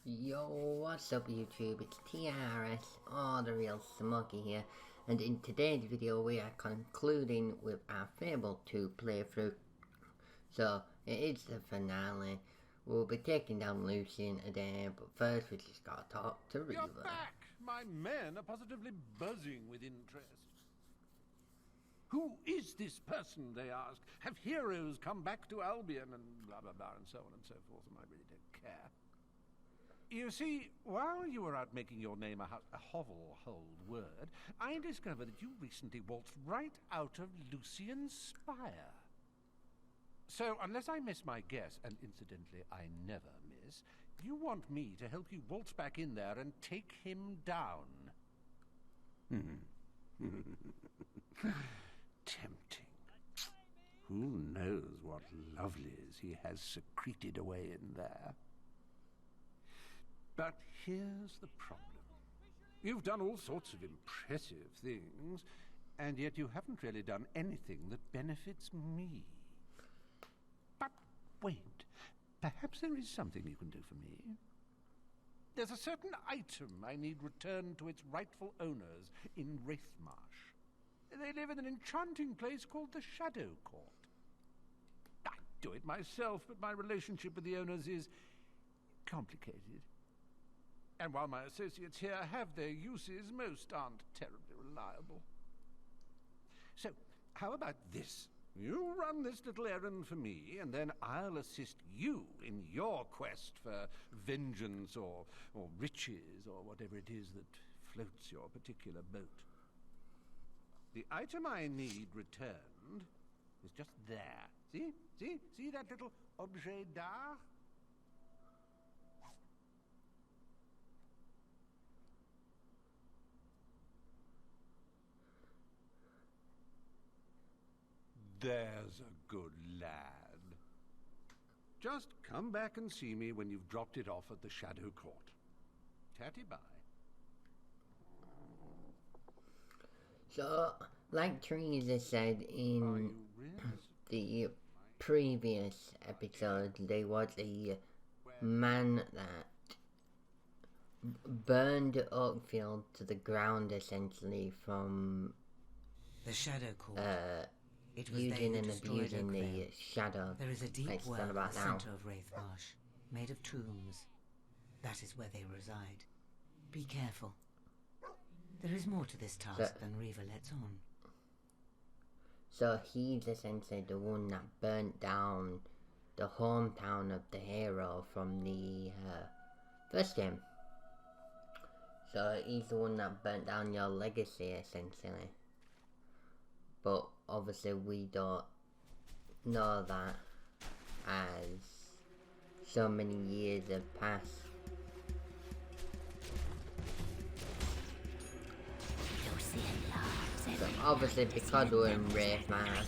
Yo, what's up YouTube? It's TRS, or the real Smokey here, and in today's video we are concluding with our Fable 2 playthrough. So, it is the finale. We'll be taking down Lucien today, but first we just gotta talk to Reaver. You're back! My men are positively buzzing with interest. Who is this person, they ask? Have heroes come back to Albion, and blah blah blah, and so on and so forth, and I really don't care. You see, while you were out making your name a hovel-hold word, I discovered that you recently waltzed right out of Lucien's spire. So, unless I miss my guess, and incidentally I never miss, you want me to help you waltz back in there and take him down. Tempting. Who knows what lovelies he has secreted away in there? But here's the problem. You've done all sorts of impressive things, and yet you haven't really done anything that benefits me. But wait, perhaps there is something you can do for me. There's a certain item I need returned to its rightful owners in Wraithmarsh. They live in an enchanting place called the Shadow Court. I do it myself, but my relationship with the owners is complicated. And while my associates here have their uses, most aren't terribly reliable. So, how about this? You run this little errand for me, and then I'll assist you in your quest for vengeance or riches or whatever it is that floats your particular boat. The item I need returned is just there. See? See that little objet d'art? There's a good lad. Just come back and see me when you've dropped it off at the Shadow Court. Tatty-bye. So, like Teresa said in the previous episode, there was a man that burned Oakfield to the ground essentially from the Shadow Court. It was using and abusing the shadow. There is a deep well at the center of Wraithmarsh, made of tombs. That is where they reside. Be careful. There is more to this task than Reaver lets on. So he's essentially the one that burnt down the hometown of the hero from the first game. So he's the one that burnt down your legacy essentially. But obviously we don't know that as so many years have passed. So obviously because we're in Wraithmarsh,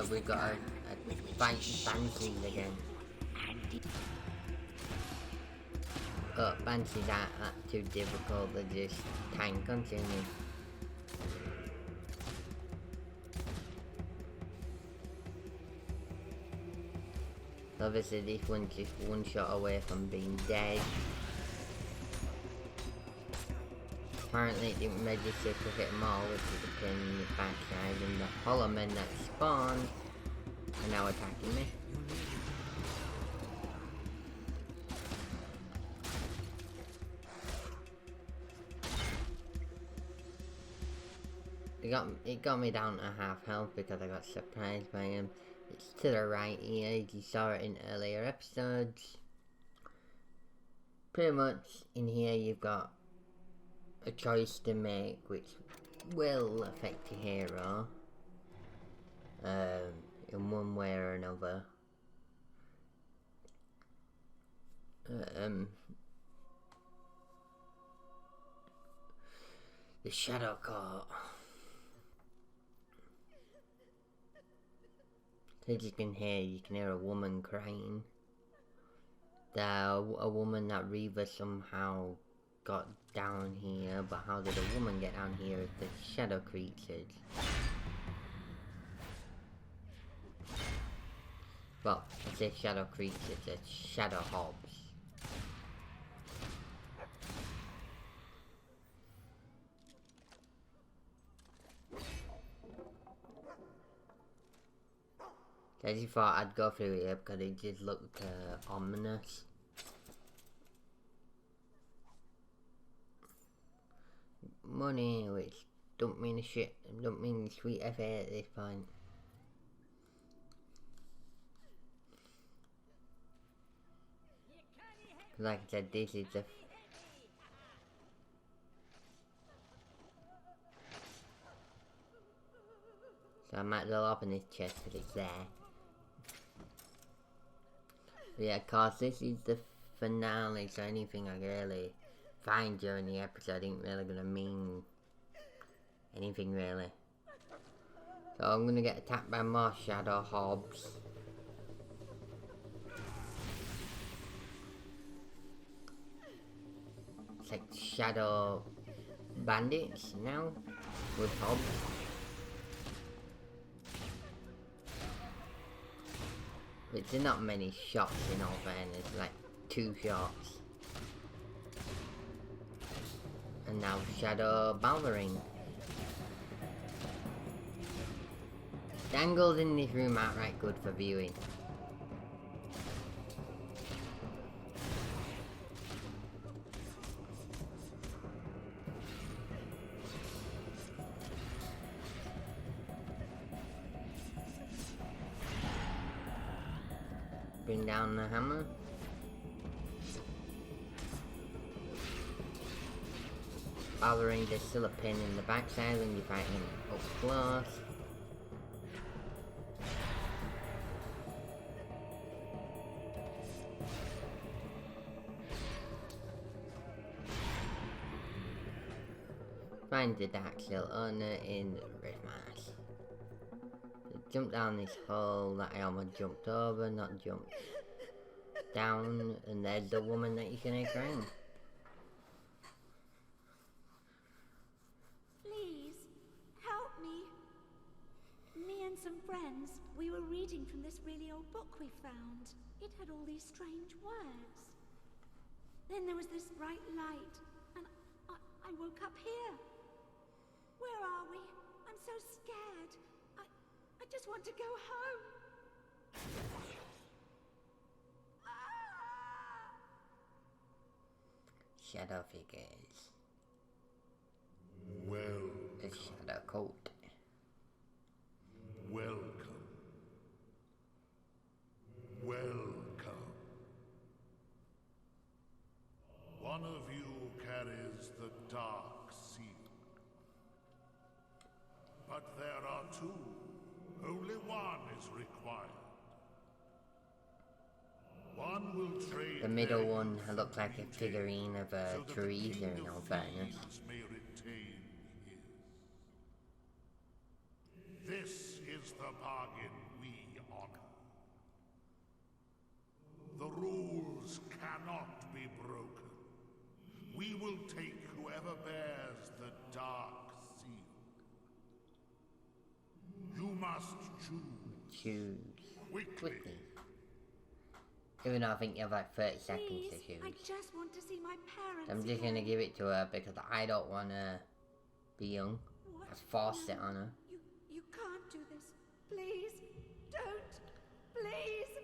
we got a fight Banshees again. But Banshees aren't that too difficult, they're just time consuming. Obviously this one's just one shot away from being dead. Apparently it didn't register to hit them all, which is a pain in the backside, and the hollow men that spawned are now attacking me. It got me down to half health because I got surprised by him. It's to the right here, you saw it in earlier episodes. Pretty much in here you've got a choice to make which will affect your hero in one way or another. The Shadow Court. As you can hear a woman crying. A woman that Reaver somehow got down here, but how did a woman get down here if the shadow creatures? Well, I say shadow creatures, it's shadow hobs. I just thought I'd go through here because it just looked ominous. Money, which don't mean a shit, don't mean sweet FA at this point. Like I said, this is the... So I might as well open this chest because it's there. But yeah, of course, this is the finale, so anything I really find during the episode ain't really gonna mean anything really. So I'm gonna get attacked by more shadow hobs. It's like shadow bandits now with hobs. But there's not many shots in all fairness, like 2 shots. And now shadow bowering. The angles in this room aren't right good for viewing. Bring down the hammer. Bowering, there's still a pin in the backside when you're fighting up close. Find the Dark Shell owner in Red Mars. Jump down this hole that I almost jumped over, not jumped down, and there's the woman that you can ignore. Please, help me. Me and some friends, we were reading from this really old book we found. It had all these strange words. Then there was this bright light, and I woke up here. Where are we? I'm so scared. I just want to go home. Shadow figures. Welcome. The shadow coat. Welcome. Welcome. One of you carries the dark seal. But there are 2. Only one is required. One will trade. The middle one looks like a figurine of a Teresa in all fairness. May retain his. This is the bargain we honor. The rules cannot be broken. We will take whoever bears the dark seal. You must choose. Quickly. Even though I think you have like 30 seconds Please, to choose. I just want to see my parents. I'm just gonna give it to her because I don't wanna be young. What? I forced it on her. You can't do this. Please, don't. Please.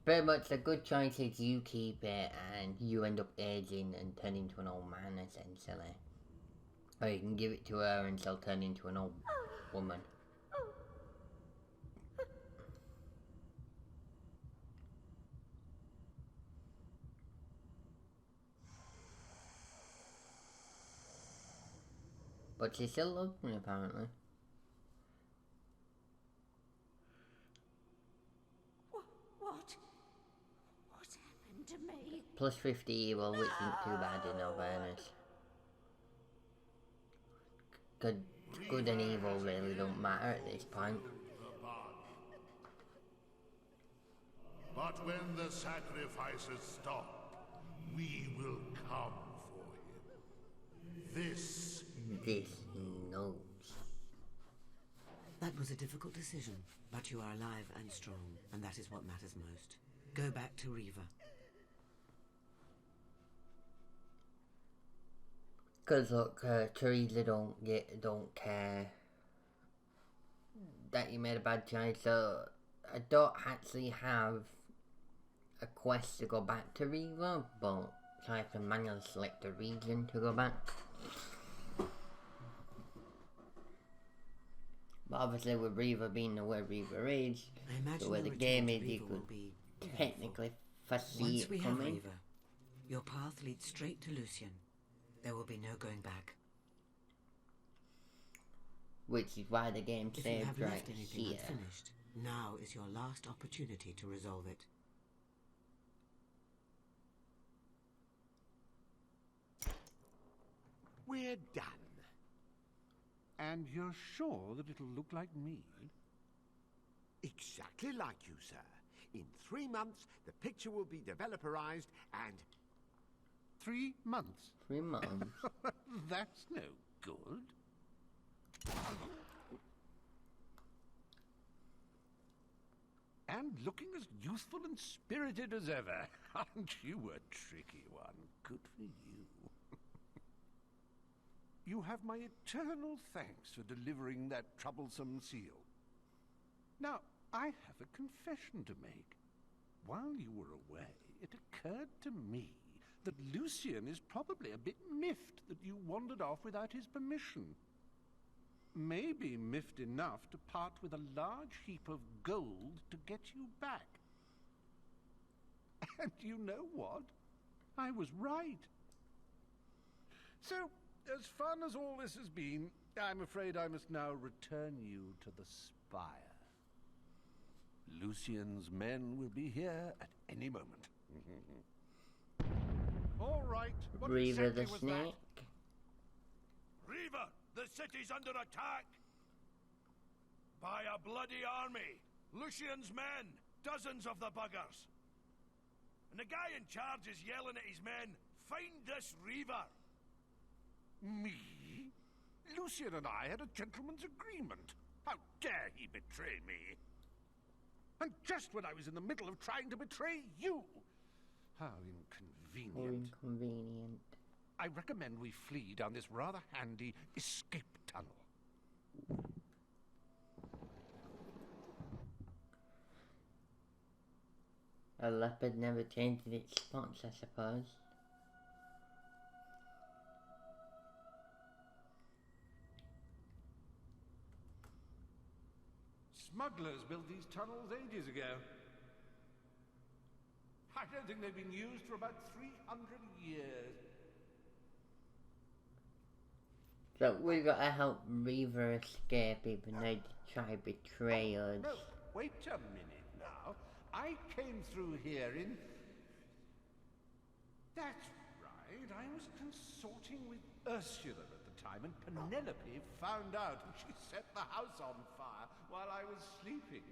Pretty much the good choice is you keep it and you end up aging and turn into an old man essentially. Or you can give it to her and she'll turn into an old woman. But she still loves me apparently. What happened to me? Plus 50 evil, which isn't too bad in all fairness. Good and evil really don't matter at this point. But when the sacrifices stop, we will come for him. This he knows. That was a difficult decision, but you are alive and strong, and that is what matters most. Go back to Reaver. Cause look, Teresa don't care that you made a bad choice, so I don't actually have a quest to go back to Reaver, but so I can manually select a region to go back. But obviously with Reaver being the way Reaver is, the way the game is, you could technically foresee Once we it have coming. Reaver, your path leads straight to Lucien. There will be no going back. Which is why the game If you saved have right left anything here. unfinished, now is your last opportunity to resolve it. We're done. And you're sure that it'll look like me? Exactly like you, sir. In 3 months, the picture will be developerized and... 3 months? 3 months. That's no good. And looking as youthful and spirited as ever. Aren't you a tricky one? Good for you. You have my eternal thanks for delivering that troublesome seal. Now, I have a confession to make. While you were away, it occurred to me that Lucien is probably a bit miffed that you wandered off without his permission. Maybe miffed enough to part with a large heap of gold to get you back. And you know what? I was right. So, as fun as all this has been, I'm afraid I must now return you to the spire. Lucien's men will be here at any moment. All right. What Reaver the exactly was that? snake. Reaver, the city's under attack! By a bloody army! Lucien's men! Dozens of the buggers! And the guy in charge is yelling at his men, "Find this Reaver!" Me? Lucien and I had a gentleman's agreement. How dare he betray me? And just when I was in the middle of trying to betray you! How inconvenient. How inconvenient. I recommend we flee down this rather handy escape tunnel. A leopard never changes its spots, I suppose. Smugglers built these tunnels ages ago. I don't think they've been used for about 300 years. So we gotta help Reaver escape even though they try to betray us. No, wait a minute now. I came through here in... That's right, I was consorting with Ursula at the time, and Penelope found out and she set the house on fire while I was sleeping.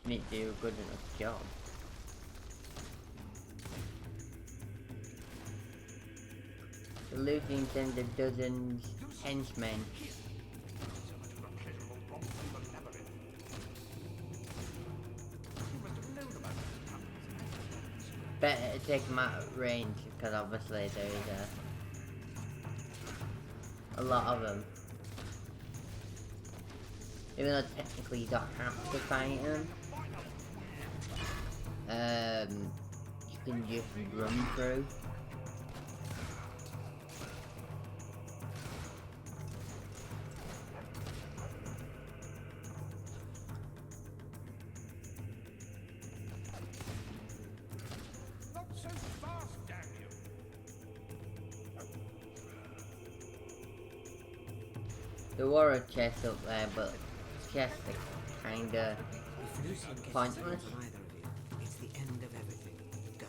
Didn't do a good enough job. The Lucien sends a dozen henchmen. Better to take them out of range because obviously there is a lot of them. Even though technically you don't have to fight them, you can just run through. Not so fast, damn you! There were a chest up there, but chests are kinda If Lucien gets pointless. a sight on either of you, it's the end of everything. Go.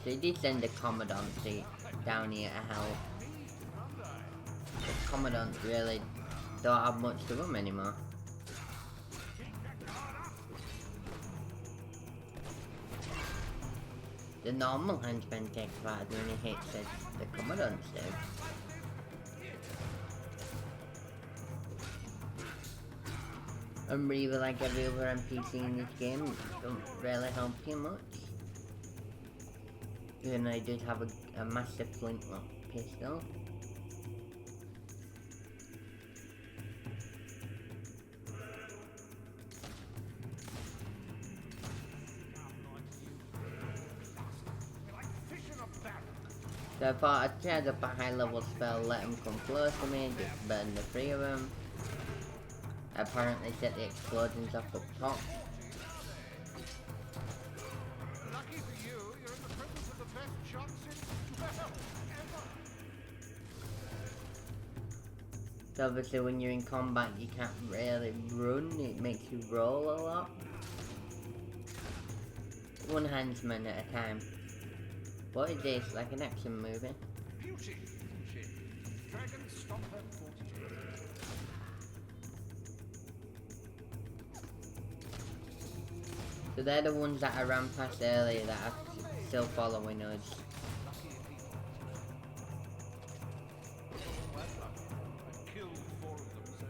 They did send the Commandant down here to help. The Commandant really don't have much to them anymore. The normal henchman takes 5 mini hits as the commandants do. And Reaver, like every other NPC in this game, don't really help you much. Even though I did have a massive flintlock pistol. So I thought I'd charge up a high level spell, let him come close to me, just burn the 3 of them. Apparently set the explosions off up top. Lucky for you, you're in the presence of the best shots in 12 ever. So obviously when you're in combat you can't really run, it makes you roll a lot. One handsman at a time. What is this? Like an action movie? Beauty, she. Dragon, stop her 40. So they're the ones that I ran past earlier that are still following us. I've killed 4 of them so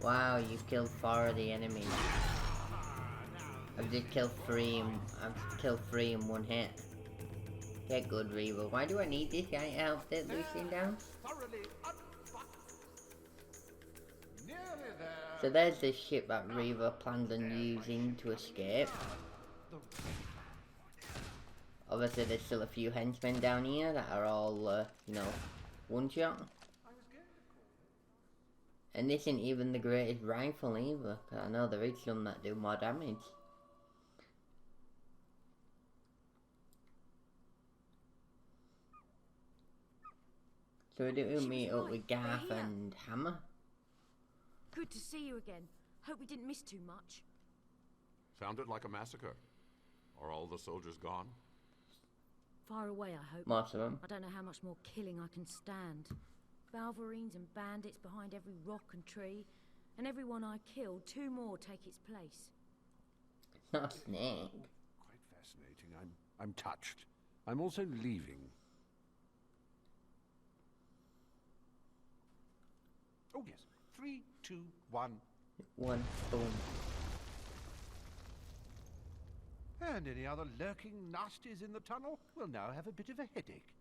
far. Wow, you've killed 4 of the enemies. I've just killed 3 in 1 hit. Get good, Reaver. Why do I need this guy to help take Lucien down? So there's this ship that Reaver planned on using to escape. Obviously there's still a few henchmen down here that are all, you know, one shot. And this isn't even the greatest rifle either, 'cause I know there is some that do more damage. So we do meet up with Garth and Hammer. Good to see you again. Hope we didn't miss too much. Sounded like a massacre. Are all the soldiers gone? Far away, I hope. Most of them. I don't know how much more killing I can stand. Balverines and bandits behind every rock and tree. And everyone I killed, 2 more take its place. It's not a snake. Quite fascinating. I'm touched. I'm also leaving. Oh yes. 3, 2, 1. 1, boom. And any other lurking nasties in the tunnel will now have a bit of a headache.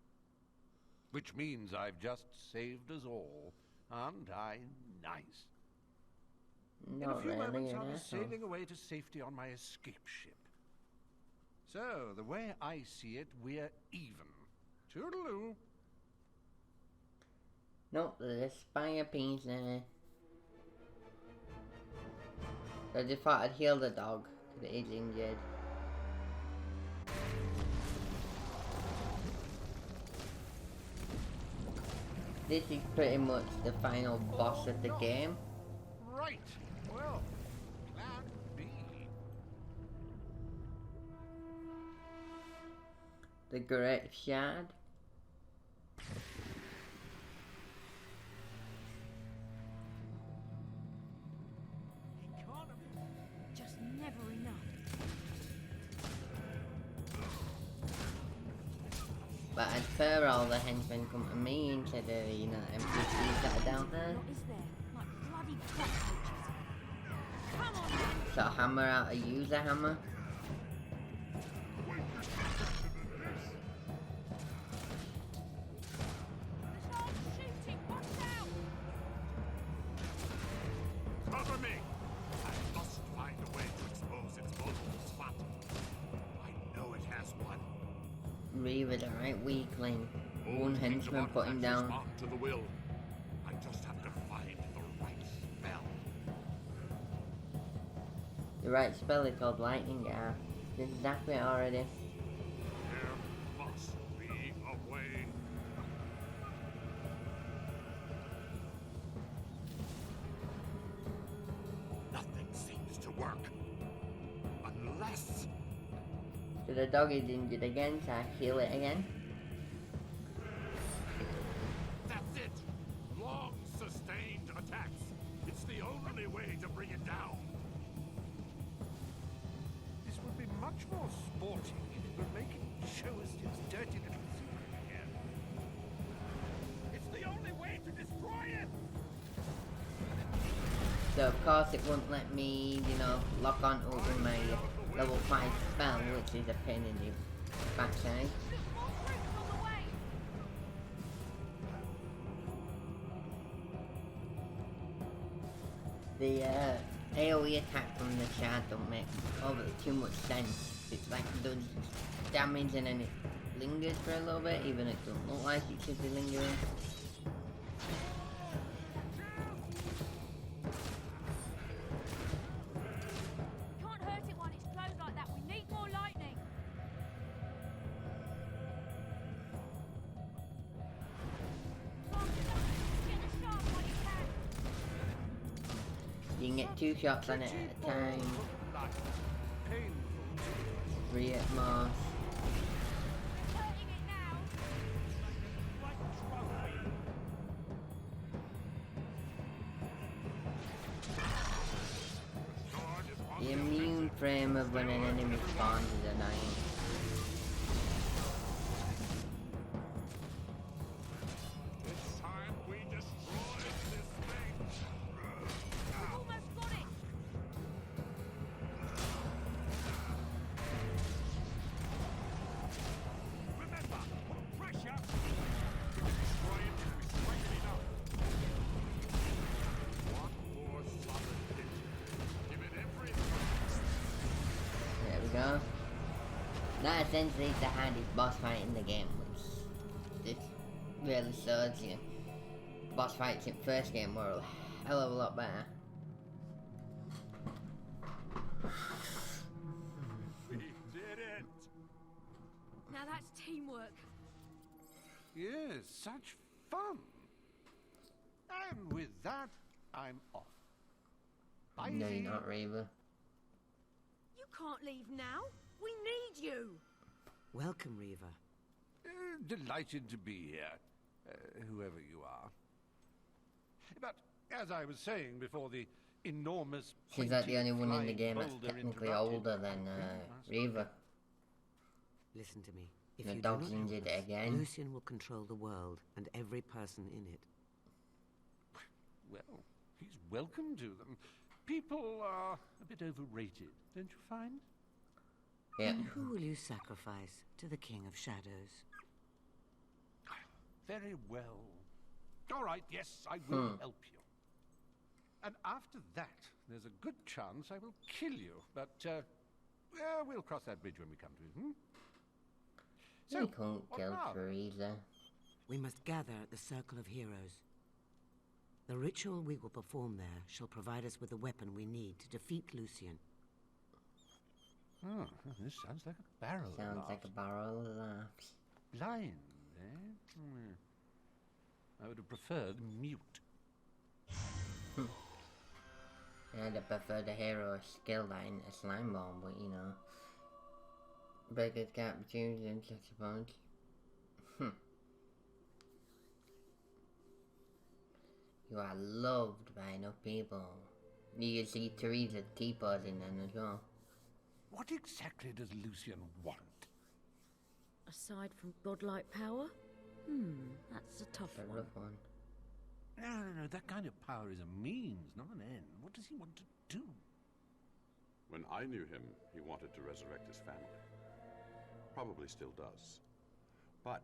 Which means I've just saved us all. Aren't I nice? In a Not few really, moments I'll an be asshole. sailing away to safety on my escape ship. So, the way I see it, we're even. Toodaloo. Nope, there's a spire piece there. So I just thought I'd heal the dog, because it is injured. This is pretty much the final boss of the game. Right. Well, plan B. The Great Shard. Just never enough. But I'd prefer all the henchmen come to me instead of, you know, NPCs that are down there. What is there? Like bloody cockroaches. Come on then. So hammer out a user hammer. Stop shooting. Watch out. Cover me! I must find a way to expose its vulnerable spot. I know it has one. Reaver's a right weakling. One Old henchman Pizza put him Hut down. respond to the will. I just have to find the right spell. The right spell is called Lightning Garth. This is exactly it already. There must be a way. Nothing seems to work. Unless... So the dog is injured again, so I heal it again. That's it! Long, sustained attacks. It's the only way to bring it down. This much more sporting if it would make him show us his dirty little secret again. It's the only way to destroy it! So of course it wouldn't let me, you know, lock on to my level 5 spell, which is a pain in the backside. The AoE attack from the shard don't make too much sense. It's like it does damage and then it lingers for a little bit, even if it doesn't look like it should be lingering. Can't hurt it when it's closed like that. We need more lightning. Get a shot while you can. You can get 2 shots on it at a time, 3 at most. Hurting it now. The immune frame of when an enemy spawns is annoying. It's time we destroy this thing! We've almost got it. Remember, put pressure! We can destroy it if we strike it enough. One more solid hit. Give it everything. There we go. That essentially is the hardest boss fight in the game, which this really shows you. Boss fights in first game were a hell of a lot better. We did it! Now that's teamwork. Yes, such fun. And with that, I'm off. Bye. No, you're not, Reaver. You can't leave now. We need you. Welcome, Reaver. Delighted to be here, whoever you are. But as I was saying before the enormous... She's like the only one in the flying game that's boulder technically interrupted older than Reaver. Listen to me. If The you dog's do not injured help us, again. Lucien will control the world and every person in it. Well, he's welcome to them. People are a bit overrated, don't you find? Yeah. And who will you sacrifice to the King of Shadows? Very well. All right, yes, I will help you. And after that, there's a good chance I will kill you. But, we'll cross that bridge when we come to it, hmm? You can't what kill now? Teresa. We must gather at the Circle of Heroes. The ritual we will perform there shall provide us with the weapon we need to defeat Lucien. Oh, this sounds like a barrel of Sounds laughs. like a barrel of laughs. Blind, eh? I would have preferred mute. I'd have preferred a hero skill line, a slime bomb, but you know. Beggars can't be choosers, I suppose. You are loved by enough people. You can see Teresa T-posing then as well. What exactly does Lucien want? Aside from godlike power? That's a tough It's a one. rough one. No, that kind of power is a means, not an end. What does he want to do? When I knew him, he wanted to resurrect his family. Probably still does. But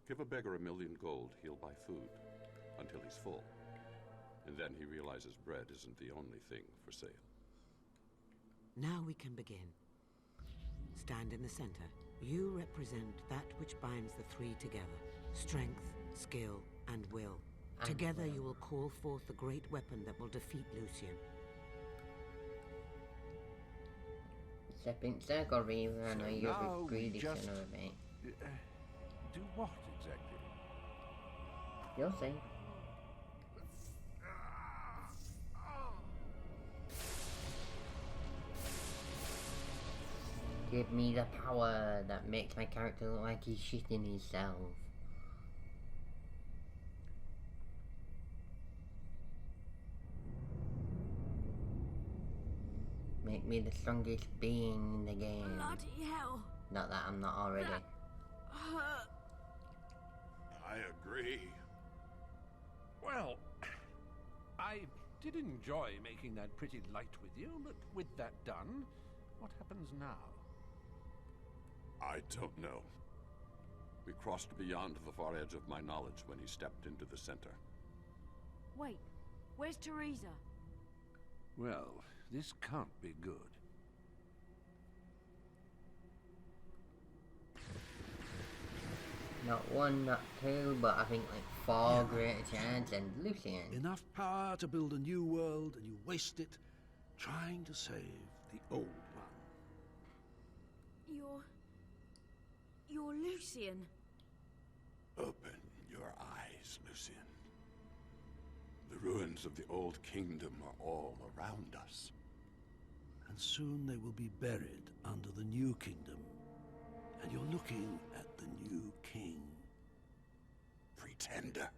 give a beggar 1,000,000 gold, he'll buy food until he's full. And then he realizes bread isn't the only thing for sale. Now we can begin. Stand in the center. You represent that which binds the three together. Strength, skill, and will. Together you will call forth the great weapon that will defeat Lucien. Step in circle, Reaver. I know you're now a we greedy son just- of a bitch. Do what exactly? You'll see. Give me the power that makes my character look like he's shitting himself. Make make me the strongest being in the game. Bloody hell. Not that I'm not already. Hurt. I agree. Well, I did enjoy making that pretty light with you, but with that done, what happens now? I don't know. We crossed beyond the far edge of my knowledge when he stepped into the center. Wait, where's Teresa? Well, this can't be good. Not one, not two, but I think like four greater chance and Lucien. Enough power to build a new world, and you waste it trying to save the old one. You're Lucien. Open your eyes, Lucien. The ruins of the old kingdom are all around us. And soon they will be buried under the new kingdom. And you're looking at the new king. Pretender.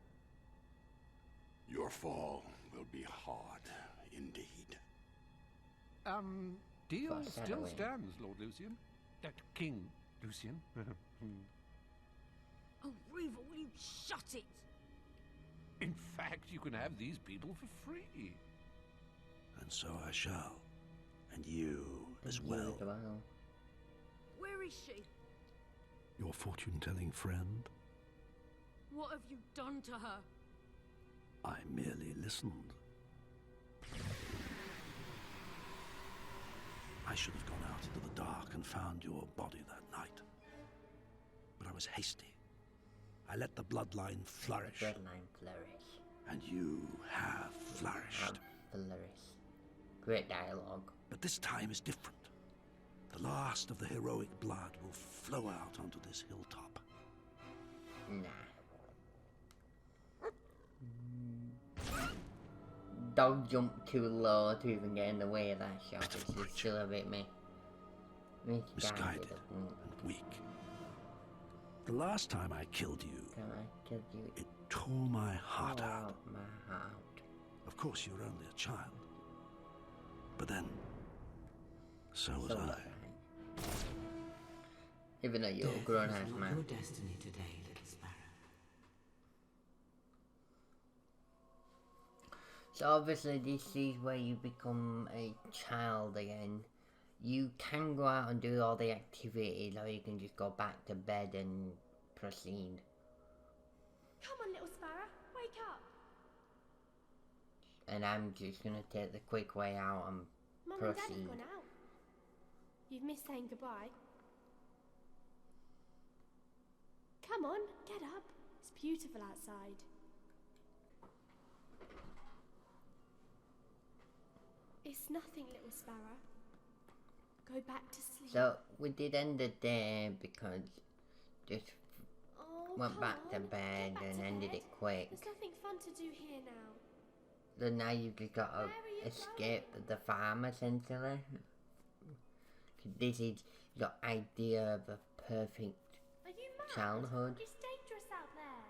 Your fall will be hard indeed. Deal Foreshadowing. still stands, Lord Lucien. King Lucien. Oh, reaver, will you shut it? In fact, you can have these people for free. And so I shall. And you as well. Where is she? Your fortune-telling friend? What have you done to her? I merely listened. I should have gone out into the dark and found your body that night. But I was hasty. I let the bloodline flourish. Bloodline flourish. And you have flourished. Flourish. Great dialogue. But this time is different. The last of the heroic blood will flow out onto this hilltop. Nah. Dog jumped too low to even get in the way of that shot. It's still a bit Misguided and weak. The last time I killed you, it tore my heart out. Of course, you were only a child. But then, so was I. Even though you're a grown-ass man. Your destiny today, little sparrow. So obviously this is where you become a child again. You can go out and do all the activities, or you can just go back to bed and proceed. Come on, little sparrow, wake up. And I'm just gonna take the quick way out and Mum and Dad proceed. have gone out. You've missed saying goodbye. Come on, get up. It's beautiful outside. It's nothing, little sparrow. Go back to sleep. So we did end the day because just Oh, went come back to on, bed get back and to ended bed. it quick. There's nothing fun to do here now. So now you've just got to Where are you escape the farm essentially. This is your idea of a perfect Are you mad? childhood. It's dangerous out there.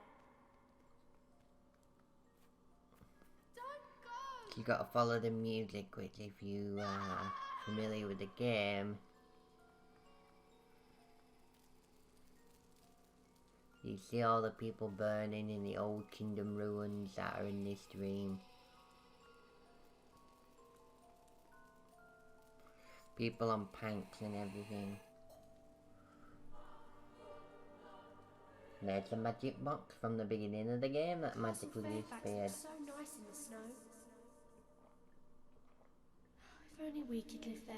Don't go. You got to follow the music, which if you are familiar with the game, you see all the people burning in the old kingdom ruins that are in this dream. People on planks and everything. There's a magic box from the beginning of the game that magically Fairfax disappeared. looks so nice in the snow. If only we could live there.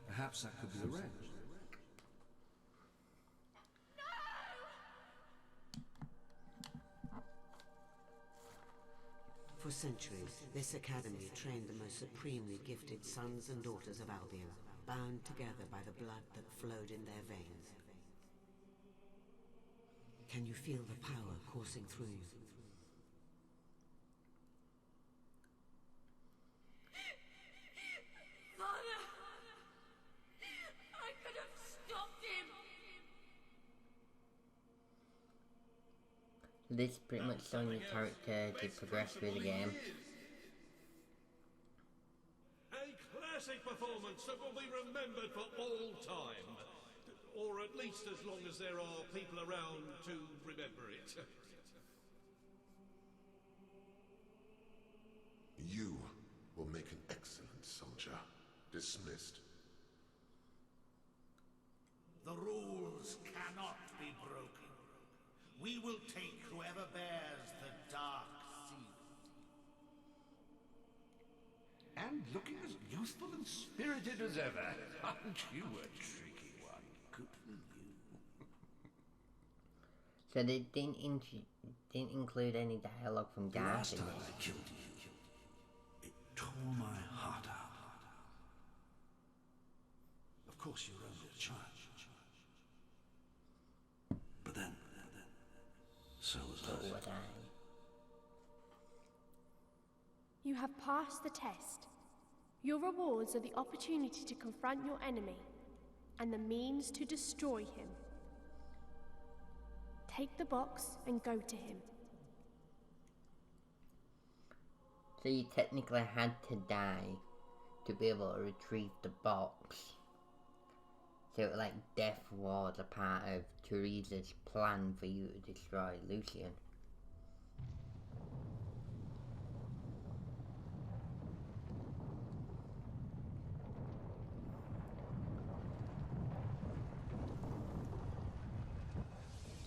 Perhaps that could be arranged. For centuries, this academy trained the most supremely gifted sons and daughters of Albion, bound together by the blood that flowed in their veins. Can you feel the power coursing through you? Father! I could have stopped him! This pretty much showing your character to progress through the game. classic performance that will be remembered for all time. Or at least as long as there are people around to remember it. You will make an excellent soldier. Dismissed. The rules cannot be broken. We will take whoever bears the dark seal. And looking as youthful and spirited as ever. Aren't you a tricky one? Good for you. So they didn't include any dialogue from The Garth last in time this. I killed you, it tore my heart out. Of course, you're only a child. But then, so was I. So would I. You have passed the test. Your rewards are the opportunity to confront your enemy, and the means to destroy him. Take the box and go to him. So you technically had to die to be able to retrieve the box. So like death was a part of Teresa's plan for you to destroy Lucien.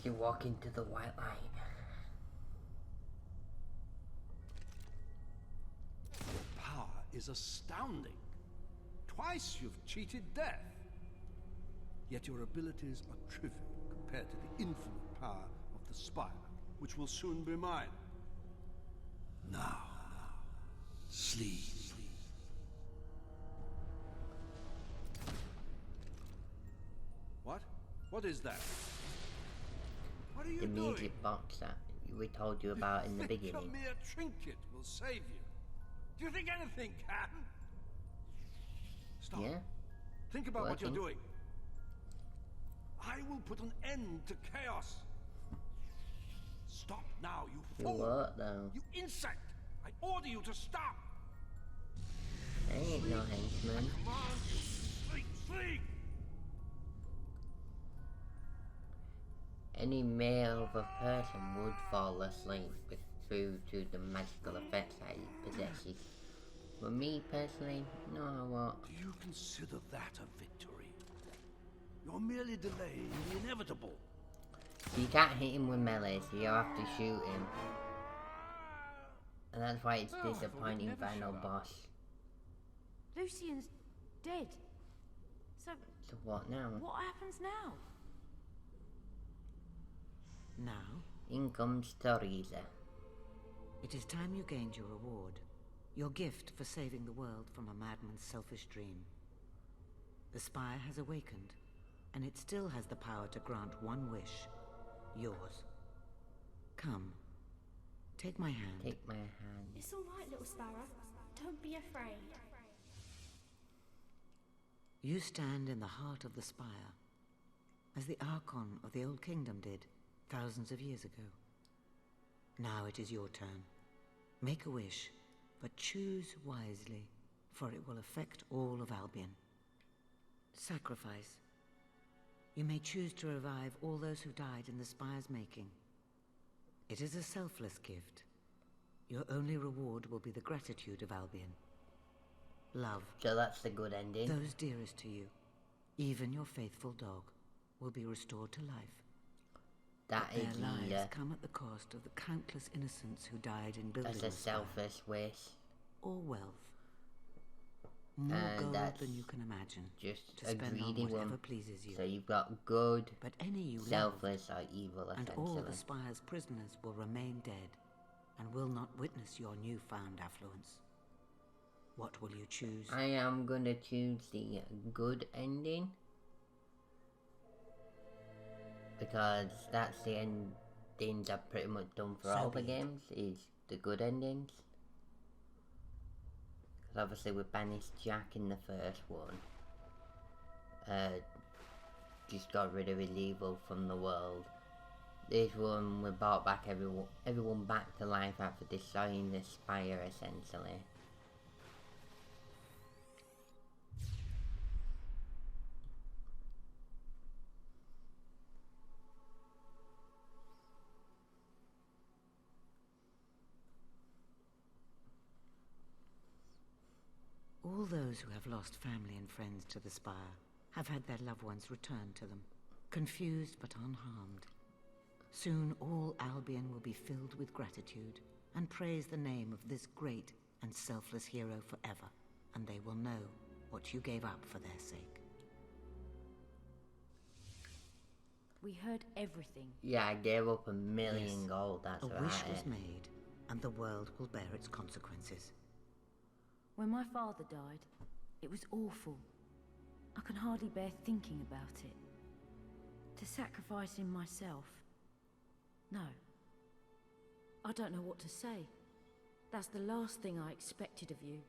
You walk into the white light. Your power is astounding. Twice you've cheated death. Yet your abilities are trivial compared to the infinite power of the Spire, which will soon be mine. Now, sleep. What? What is that? What are you The doing? music box that we told you about in the You think beginning. a mere trinket will save you? Do you think anything can? Stop. Yeah? Think about what you're Working. doing. I will put an end to chaos. Stop now, you You fool! what though? You insect! I order you to stop! I ain't no henchman. Come on, you sleep, sleep! Any male of a person would fall asleep due to the magical effects that he possesses. But me personally, no I won't. Do you consider that a victory? You're merely delaying the inevitable. So you can't hit him with melee, so you have to shoot him. And that's why it's disappointing final boss. Lucien's dead. So So what now? what happens now? Now, In comes Teresa. it is time you gained your reward. Your gift for saving the world from a madman's selfish dream. The Spire has awakened, and it still has the power to grant one wish. Yours. Come. Take my hand. Take my hand. It's all right, little sparrow. Don't be afraid. You stand in the heart of the Spire, as the Archon of the Old Kingdom did thousands of years ago. Now it is your turn. Make a wish, but choose wisely, for it will affect all of Albion. Sacrifice. You may choose to revive all those who died in the Spire's making. It is a selfless gift. Your only reward will be the gratitude of Albion. Love. So that's the good ending. Those dearest to you, even your faithful dog, will be restored to life. That But is their lives the come at the cost of the countless innocents who died in building that's a the Spire. selfish wish. Or wealth. More And gold that's than you can imagine. just to a spend on greedy whatever one. pleases you. So you've got good, But any you love, selfless, or evil and all essentially. the Spire's prisoners will remain dead, and will not witness your newfound affluence. What will you choose? I am gonna choose the good ending. Because that's the endings I've pretty much done for So all the be it. games, is the good endings. Because obviously we banished Jack in the first one. Just got rid of his evil from the world. This one we brought back everyone back to life after destroying the Spire essentially. All those who have lost family and friends to the Spire have had their loved ones returned to them, confused but unharmed. Soon all Albion will be filled with gratitude and praise the name of this great and selfless hero forever, and they will know what you gave up for their sake. We heard everything. Yeah, I gave up 1 million gold, that's a right. wish was made, and the world will bear its consequences. When my father died, it was awful. I can hardly bear thinking about it. To sacrifice him myself. No. I don't know what to say. That's the last thing I expected of you.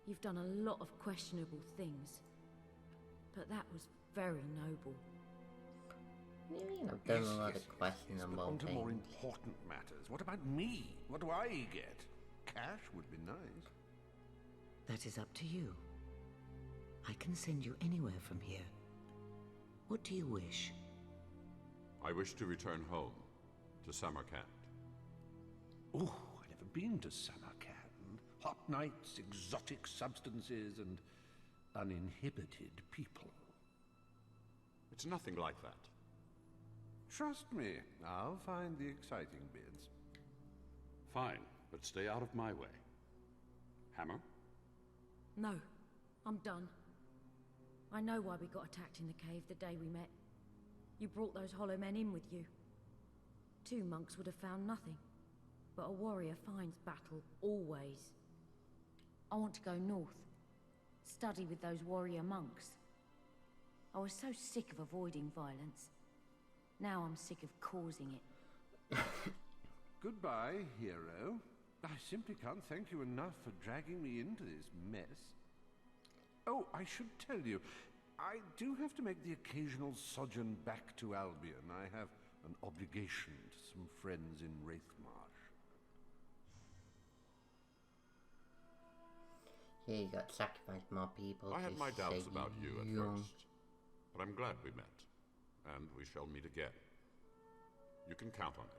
You've done a lot of questionable things. But that was very noble. What do you mean I've done a lot of questionable but on to things? more important matters. What about me? What do I get? Cash would be nice. That is up to you. I can send you anywhere from here. What do you wish? I wish to return home, to Samarkand. Oh, I've never been to Samarkand. Hot nights, exotic substances, and uninhibited people. It's nothing like that. Trust me, I'll find the exciting bits. Fine, but stay out of my way. Hammer? No, I'm done. I know why we got attacked in the cave the day we met. You brought those hollow men in with you. 2 monks would have found nothing, but a warrior finds battle, always. I want to go north, study with those warrior monks. I was so sick of avoiding violence. Now I'm sick of causing it. Goodbye, hero. I simply can't thank you enough for dragging me into this mess. Oh, I should tell you, I do have to make the occasional sojourn back to Albion. I have an obligation to some friends in Wraithmarsh. Yeah, you got sacrificed more people. I had my doubts about you at young. first, but I'm glad we met, and we shall meet again. You can count on it.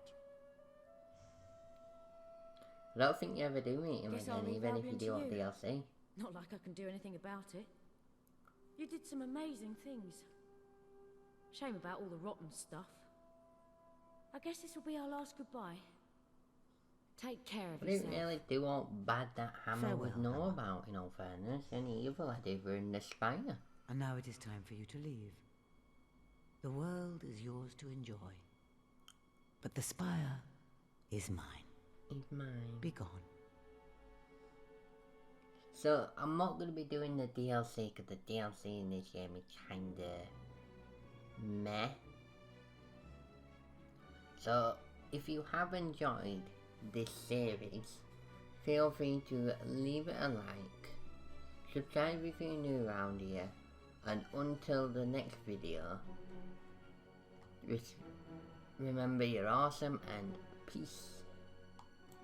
I don't think you ever do meet him Guess I'll again, leave even if you Albion do to on you. DLC. Not like I can do anything about it. You did some amazing things. Shame about all the rotten stuff. I guess this will be our last goodbye. Take care of I didn't yourself. really do all bad that Hammer would Farewell, know Hammer. about, in all fairness. Any evil I did were in the Spire. And now it is time for you to leave. The world is yours to enjoy. But the Spire is mine. It's mine. Be gone. So, I'm not going to be doing the DLC, because the DLC in this game is kinda meh. So, if you have enjoyed this series, feel free to leave it a like, subscribe if you're new around here, and until the next video, just remember you're awesome and peace.